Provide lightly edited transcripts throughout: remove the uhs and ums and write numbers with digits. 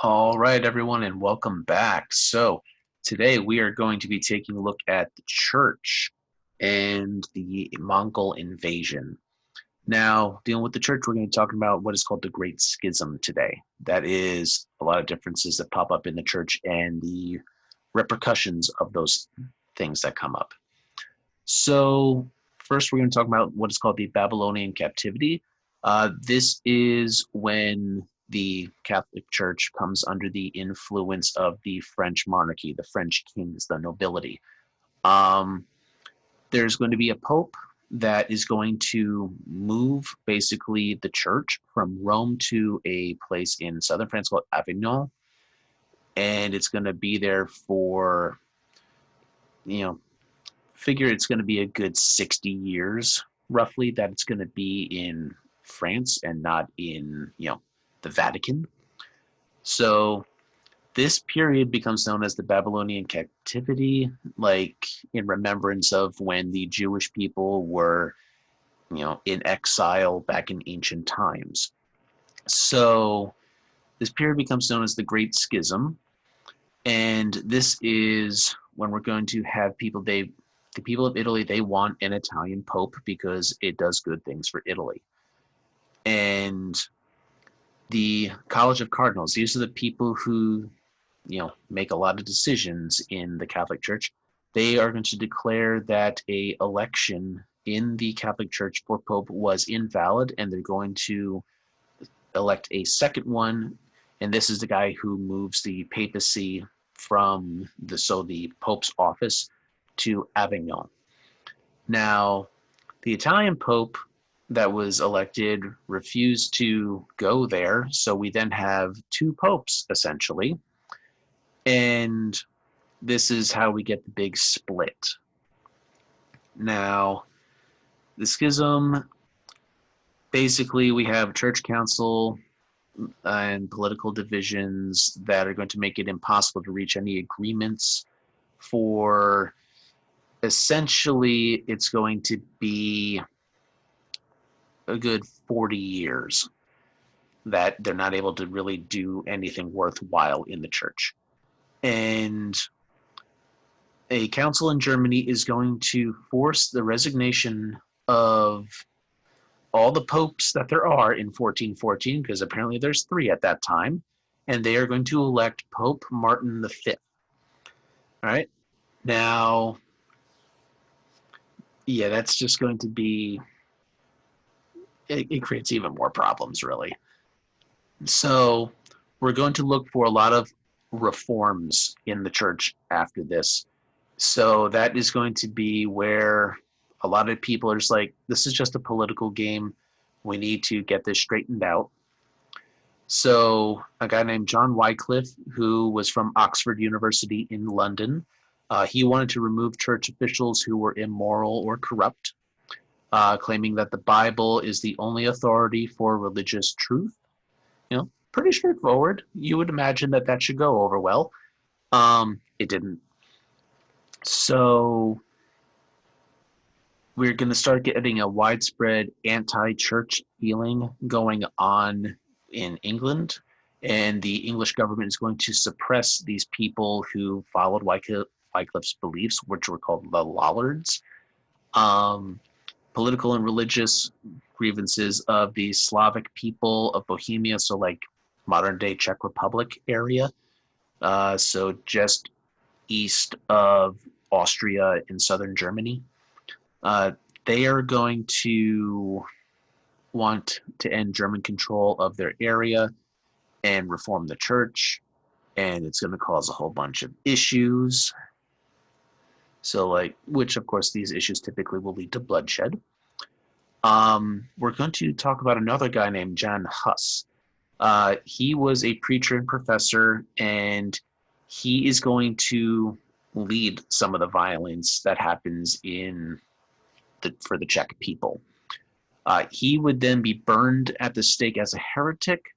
All right, everyone, and welcome back. So, today we are going to be taking a look at the church and the Mongol invasion. Now, dealing with the church, we're going to be talking about what is called the Great Schism today. That is a lot of differences that pop up in the church and the repercussions of those things that come up. So, first, we're going to talk about what is called the Babylonian captivity. This is when the Catholic Church comes under the influence of the French monarchy, the French kings, the nobility. Um, there's going to be a pope that is going to move basically the church from Rome to a place in southern France called Avignon, and it's going to be there for, you know, figure it's going to be a good 60 years roughly that it's going to be in France and not in, the Vatican. So this period becomes known as the Babylonian captivity, like in remembrance of when the Jewish people were, in exile back in ancient times. So this period becomes known as the Great Schism, and this is when we're going to have the people of Italy, they want an Italian pope because it does good things for Italy. And the College of Cardinals, these are the people who, make a lot of decisions in the Catholic Church. They are going to declare that a election in the Catholic Church for pope was invalid, and they're going to elect a second one. And this is the guy who moves the papacy from the Pope's office to Avignon. Now, the Italian Pope that was elected refused to go there, so we then have two popes essentially, and this is how we get the big split. Now, the schism, basically, we have church council and political divisions that are going to make it impossible to reach any agreements for essentially it's going to be a good 40 years that they're not able to really do anything worthwhile in the church. And a council in Germany is going to force the resignation of all the popes that there are in 1414, because apparently there's three at that time, and they are going to elect Pope Martin V. All right. Now, yeah, that's just going to be, it creates even more problems, really. So, we're going to look for a lot of reforms in the church after this. So, that is going to be where a lot of people are just like, this is just a political game. We need to get this straightened out. So, a guy named John Wycliffe, who was from Oxford University in London, he wanted to remove church officials who were immoral or corrupt, claiming that the Bible is the only authority for religious truth. Pretty straightforward. You would imagine that that should go over well. It didn't. So we're going to start getting a widespread anti-church feeling going on in England, and the English government is going to suppress these people who followed Wycliffe's beliefs, which were called the Lollards. Political and religious grievances of the Slavic people of Bohemia, so like modern day Czech Republic area, so just east of Austria in southern Germany. They are going to want to end German control of their area and reform the church, and it's going to cause a whole bunch of issues. So, which of course these issues typically will lead to bloodshed. We're going to talk about another guy named Jan Hus. He was a preacher and professor, and he is going to lead some of the violence that happens for the Czech people. He would then be burned at the stake as a heretic,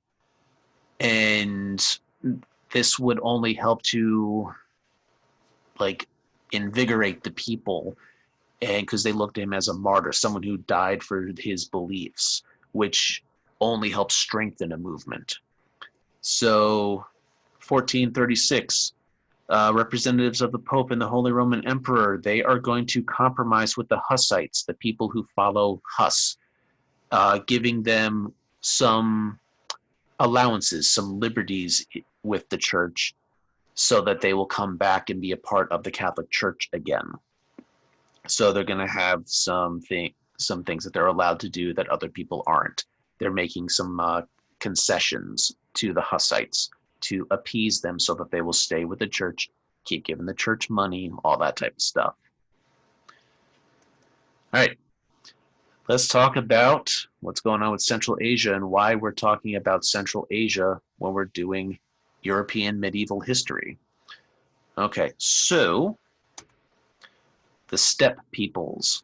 and this would only help to invigorate the people, and because they looked at him as a martyr, someone who died for his beliefs, which only helps strengthen a movement. So 1436, representatives of the Pope and the Holy Roman Emperor, they are going to compromise with the Hussites, the people who follow Huss, giving them some allowances, some liberties with the church so that they will come back and be a part of the Catholic Church again. So they're going to have some things that they're allowed to do that other people aren't. They're making some concessions to the Hussites to appease them so that they will stay with the church, keep giving the church money, all that type of stuff. All right, let's talk about what's going on with Central Asia and why we're talking about Central Asia when we're doing European medieval history. Okay, so the steppe peoples.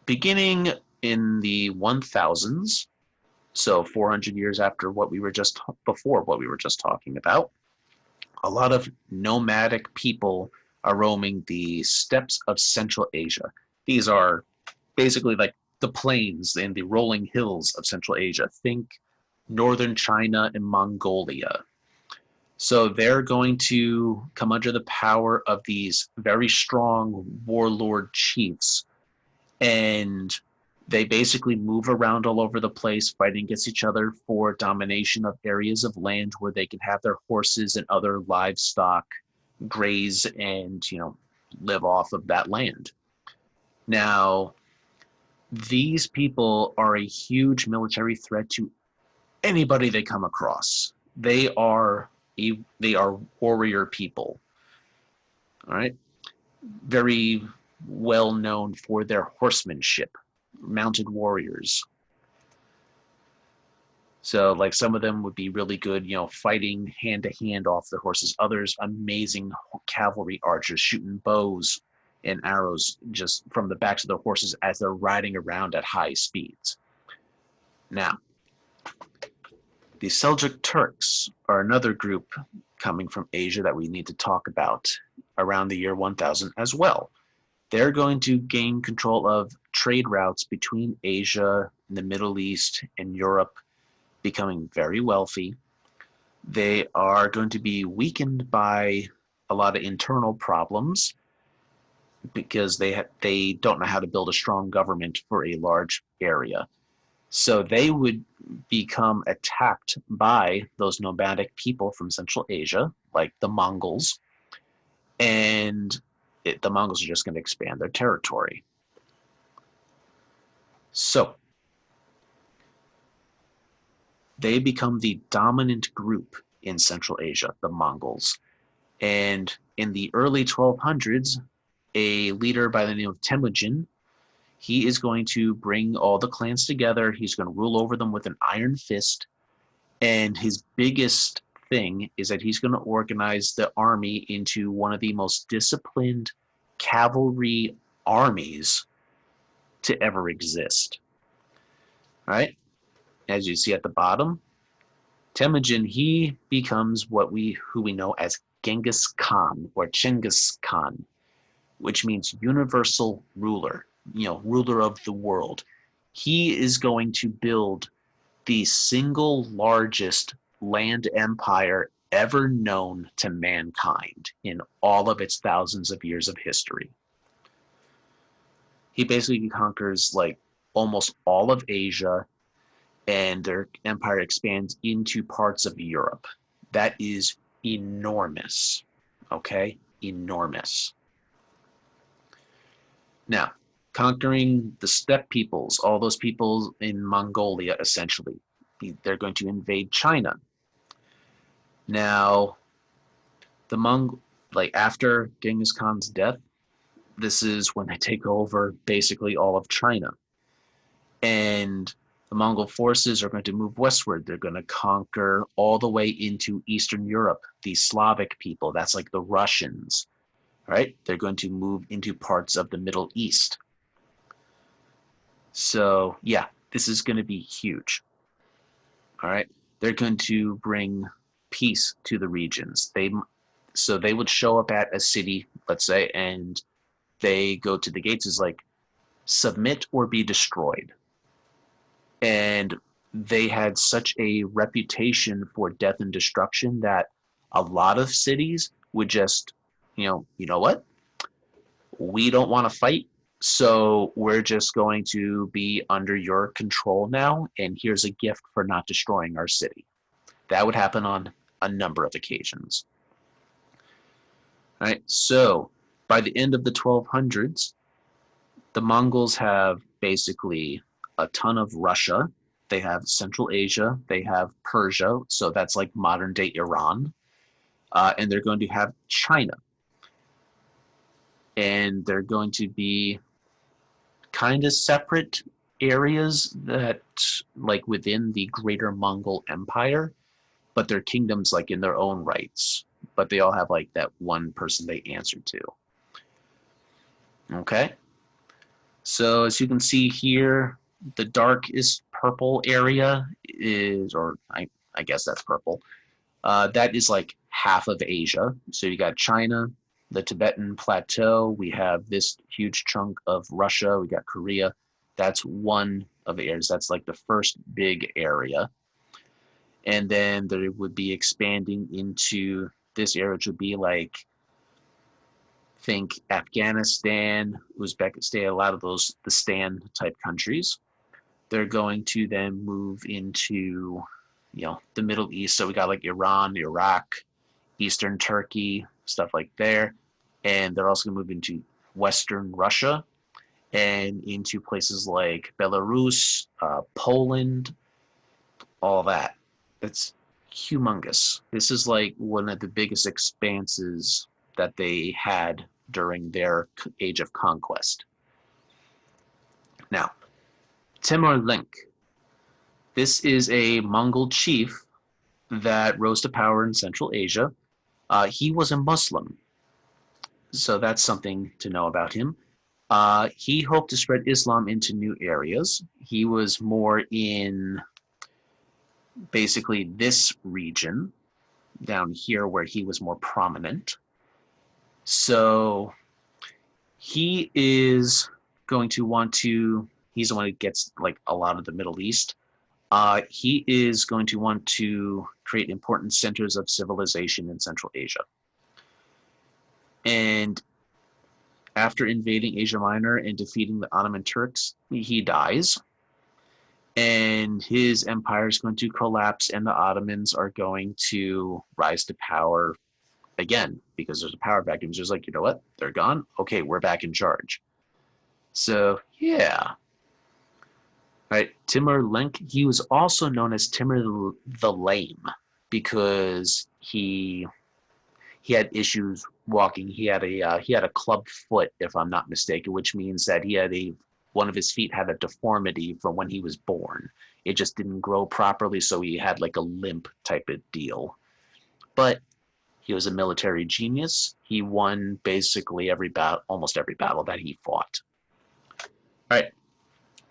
Beginning in the 1000s, so 400 years after what we were just talking about, a lot of nomadic people are roaming the steppes of Central Asia. These are basically like the plains and the rolling hills of Central Asia. Think northern China and Mongolia. So they're going to come under the power of these very strong warlord chiefs, and they basically move around all over the place, fighting against each other for domination of areas of land where they can have their horses and other livestock graze and, live off of that land. Now, these people are a huge military threat to anybody they come across. They are warrior people. All right, very well known for their horsemanship, mounted warriors. So like some of them would be really good, fighting hand to hand off their horses. Others, amazing cavalry archers, shooting bows and arrows just from the backs of their horses as they're riding around at high speeds. Now, the Seljuk Turks are another group coming from Asia that we need to talk about around the year 1000 as well. They're going to gain control of trade routes between Asia, the Middle East, and Europe, becoming very wealthy. They are going to be weakened by a lot of internal problems because they don't know how to build a strong government for a large area. So they would become attacked by those nomadic people from Central Asia, like the Mongols, and the Mongols are just going to expand their territory. So they become the dominant group in Central Asia, the Mongols. And in the early 1200s, a leader by the name of Temujin, he is going to bring all the clans together. He's going to rule over them with an iron fist. And his biggest thing is that he's going to organize the army into one of the most disciplined cavalry armies to ever exist. All right? As you see at the bottom, Temujin, he becomes who we know as Genghis Khan or Chinggis Khan, which means universal ruler, ruler of the world. He is going to build the single largest land empire ever known to mankind in all of its thousands of years of history. He basically conquers like almost all of Asia, and their empire expands into parts of Europe. That is enormous, okay? Enormous. Now, conquering the steppe peoples, all those people in Mongolia, essentially, they're going to invade China. Now, after Genghis Khan's death, this is when they take over basically all of China. And the Mongol forces are going to move westward. They're going to conquer all the way into Eastern Europe, the Slavic people. That's like the Russians, right? They're going to move into parts of the Middle East. So, yeah, this is going to be huge. All right? They're going to bring peace to the regions. So they would show up at a city, let's say, and they go to the gates as like, submit or be destroyed. And they had such a reputation for death and destruction that a lot of cities would just, you know what? We don't want to fight, so we're just going to be under your control now, and here's a gift for not destroying our city. That would happen on a number of occasions. All right, so by the end of the 1200s, the Mongols have basically a ton of Russia. They have Central Asia. They have Persia, so that's like modern day Iran. And they're going to have China. And they're going to be kind of separate areas that, like within the greater Mongol Empire, but they're kingdoms like in their own rights. But they all have like that one person they answer to. Okay? So as you can see here, the darkest purple area is, or I guess that's purple. That is like half of Asia. So you got China, the Tibetan Plateau. We have this huge chunk of Russia. We got Korea. That's one of the areas. That's like the first big area. And then there would be expanding into this area, which would be like, think Afghanistan, Uzbekistan, a lot of those, the Stan type countries. They're going to then move into, the Middle East. So we got like Iran, Iraq, Eastern Turkey, stuff like there. And they're also going to move into Western Russia and into places like Belarus, Poland, all that. That's humongous. This is like one of the biggest expanses that they had during their age of conquest. Now, Timur-Lenk. This is a Mongol chief that rose to power in Central Asia. He was a Muslim, so that's something to know about him. He hoped to spread Islam into new areas. He was more in basically this region down here where he was more prominent. So he is going to want to, he's the one who gets like a lot of the Middle East. He is going to want to create important centers of civilization in Central Asia. And after invading Asia Minor and defeating the Ottoman Turks, he dies. And his empire is going to collapse, and the Ottomans are going to rise to power again because there's a power vacuum. It's just like, you know what? They're gone. Okay, we're back in charge. So, yeah. Right, Timur-Lenk, he was also known as Timur the Lame because he had issues walking. He had a club foot, if I'm not mistaken, which means that he had one of his feet had a deformity from when he was born. It just didn't grow properly, so he had like a limp type of deal. But he was a military genius. He won basically almost every battle that he fought. All right.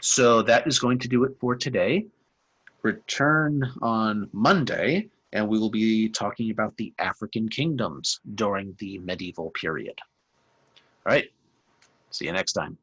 So that is going to do it for today. Return on Monday, and we will be talking about the African kingdoms during the medieval period. All right, see you next time.